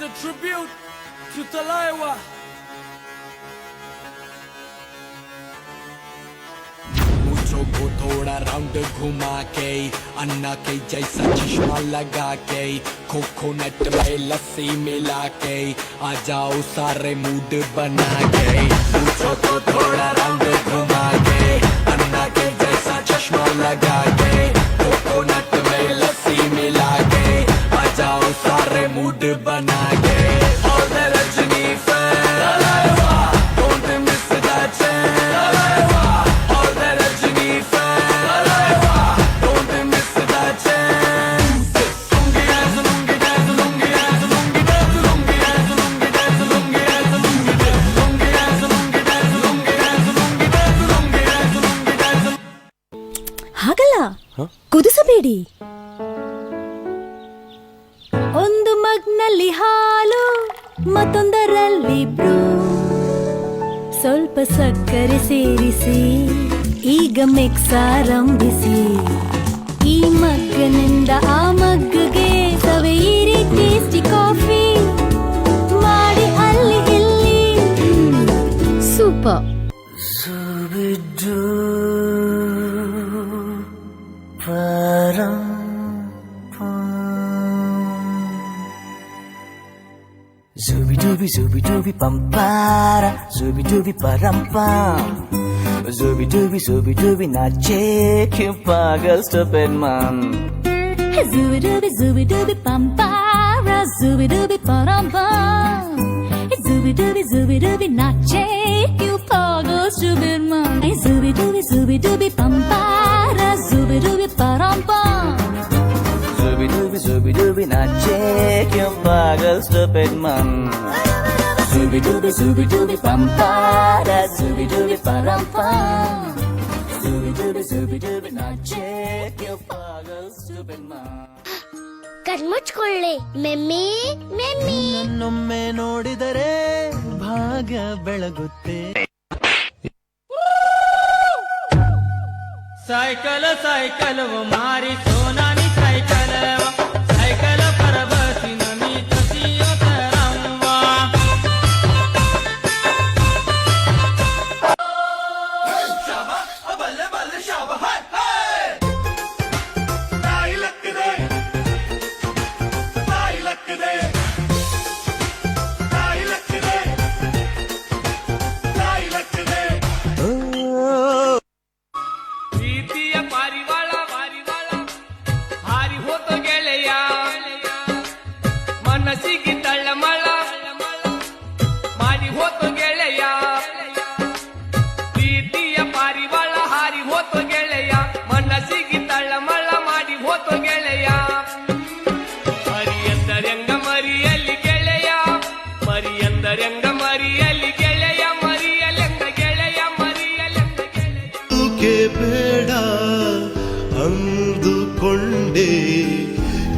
a tribute to Talaiwa. मूछों को थोड़ा round घुमा के अन्ना के जैसा चश्मा लगा के कोकोनट में लस्सी मिला के आ जाओ सारे मूड बना के मूछों को थोड़ा राउंड घुमा के अन्ना के जैसा चश्मा लगा के कोकोनट में लस्सी मिला के आ जाओ सारे मूड बना के All the Rajni fans, don't miss that chance. All the Rajni fans, don't miss that chance. Lungi dance, lungi dance, lungi dance, lungi dance, lungi dance, lungi dance, lungi dance, lungi dance, lungi dance, lungi dance, lungi dance, lungi dance, lungi dance, lungi dance. ಹಾಗಲ್ಲ, ಕುದಿಸಬೇಡಿ. ಒಂದು ಮಗ್ನಲ್ಲಿ ಹಾಲು ಮತ್ತೊಂದರಲ್ಲಿ ಬ್ರೂ, ಸ್ವಲ್ಪ ಸಕ್ಕರೆ ಸೇರಿಸಿ ಈಗ mix ಆರಂಭಿಸಿ. ಈ ಮಗ್ಗನಿಂದ ಆ ಮಗ್ಗಗೆ ಸವೆಯಿರಿ ಟೇಸ್ಟಿ ಕಾಫಿ ಮಾಡಿ ಅಲ್ಲಿ ಇಲ್ಲಿ super. Zooby dooby zooby dooby pampara, zooby dooby param pam. Zooby dooby nache kyun pagal stupid man. Zooby dooby pampara, zooby dooby param pam. Zooby dooby nache kyun pagal stupid man. Zooby dooby pampara, zooby dooby param pam. Zooby dooby nache kyun pagal stupid man. Zooby dooby pampara, zooby dooby param pam. Zooby dooby nache kyun pagal stupid man. ಕಣ್ಮುಚ್ಕೊಳ್ಳಿ ಮೆಮ್ಮಿ ಮೆಮ್ಮಿ. ನನ್ನೊಮ್ಮೆ ನೋಡಿದರೆ ಭಾಗ್ಯ ಬೆಳಗುತ್ತೆ. Cycle cycle वो मारी सोनानी cycle cycle पर बसी नमी तसियो तरंगवा शाबा बल्ले बल्ले शाबा हाय हाय ताई luck दे ताई लक दे ताई लक दे ताई लक दे. ಪ್ರೀತಿಯ ಪಾರಿವಾಳ ಹಾರಿ ಹೋತ ಗೆಳೆಯ ಮನಸ್ಸಿಗೆ ತಳ್ಳಮಳ ಮಾಡಿ ಹೋತ ಗೆಳೆಯ. ಪ್ರೀತಿಯ ಪಾರಿವಾಳ ಹಾರಿ ಹೋತ ಗೆಳೆಯ ಮನಸ್ಸಿಗೆ ತಳ್ಳಮಳ ಮಾಡಿ ಹೋತ ಗೆಳೆಯ. ಮರಿಯಂದರಂಗ ಮರಿಯಲ್ಲಿ ಗೆಳೆಯ ಮರಿಯಂದರಂಗ ಮರಿಯಲ್ಲಿ ಗೆಳೆಯ ಮರಿಯಲೆಂದ ಗೆಳೆಯ ಮರಿಯಲೆಂದ ಗೆಳೆಯ. ಬೇಡ ಅಂದುಕೊಂಡೆ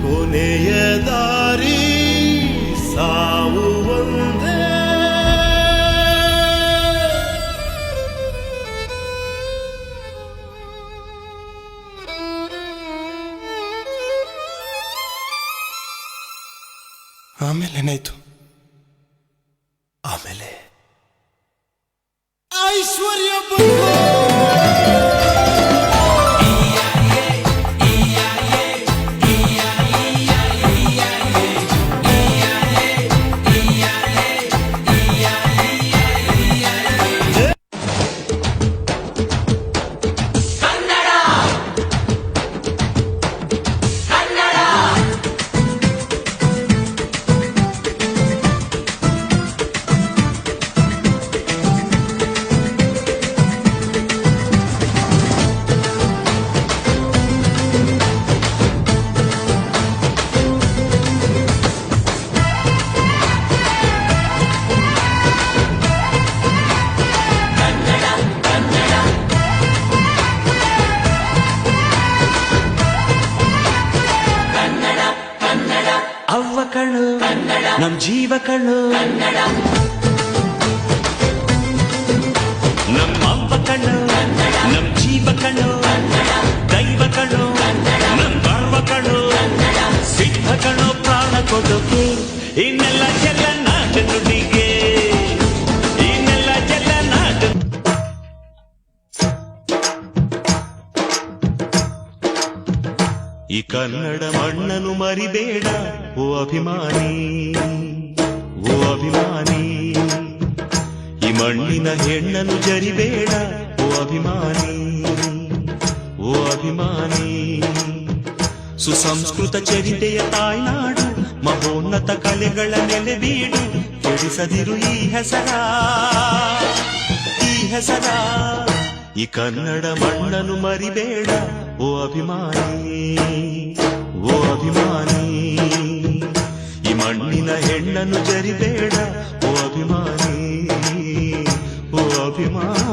ಕೊನೆಯ ದಾರಿ ಸಾವು ಒಂದೇ. ಆಮೇಲೆ ಏನಾಯ್ತು? ಆಮೇಲೆ ಐಶ್ವರ್ಯ ಬಂತು. ಅವ್ವ ಕಣ್ಣು ನಮ್ ಜೀವ ಕಣ್ಣು ನಮ್ಮ ಅವ್ವ ಕಣ್ಣು ನಮ್ ಜೀವ ಕಣ್ಣು ದೈವ ಕಣ್ಣು ನಮ್ ಬಾಳ್ವ ಕಣ್ಣು ಸಿದ್ಧ ಕಣ್ಣು ಪ್ರಾಣ ಕೊಡೋಕೆ ಈ ನೆಲ ಜಲ ನಾಡ ನುಡಿಗೆ, ಈ ನೆಲ ಜಲ ನಾಡ. ಈ ಕನ್ನಡ ಮಣ್ಣನ್ನು ಮರಿಬೇಡ ಓ ಅಭಿಮಾನಿ, ಓ ಅಭಿಮಾನಿ. ಈ ಮಣ್ಣಿನ ಹೆಣ್ಣನ್ನು ಜರಿಬೇಡ ಓ ಅಭಿಮಾನಿ, ಓ ಅಭಿಮಾನಿ. ಸುಸಂಸ್ಕೃತ ಚರಿತೆಯ ತಾಯ್ನಾಡು, ಮಹೋನ್ನತ ಕಲೆಗಳ ನೆಲೆಬೀಡು. ಕೆಡಿಸದಿರು ಈ ಹೆಸರ, ಈ ಹೆಸರ. ಈ ಕನ್ನಡ ಮಣ್ಣನ್ನು ಮರಿಬೇಡ ಓ ಅಭಿಮಾನಿ, ಓ ಅಭಿಮಾನಿ. ಈ ಮಣ್ಣಿನ ಹೆಣ್ಣನ್ನು ಜರಿಬೇಡ ಓ ಅಭಿಮಾನಿ, ಓ ಅಭಿಮಾನಿ.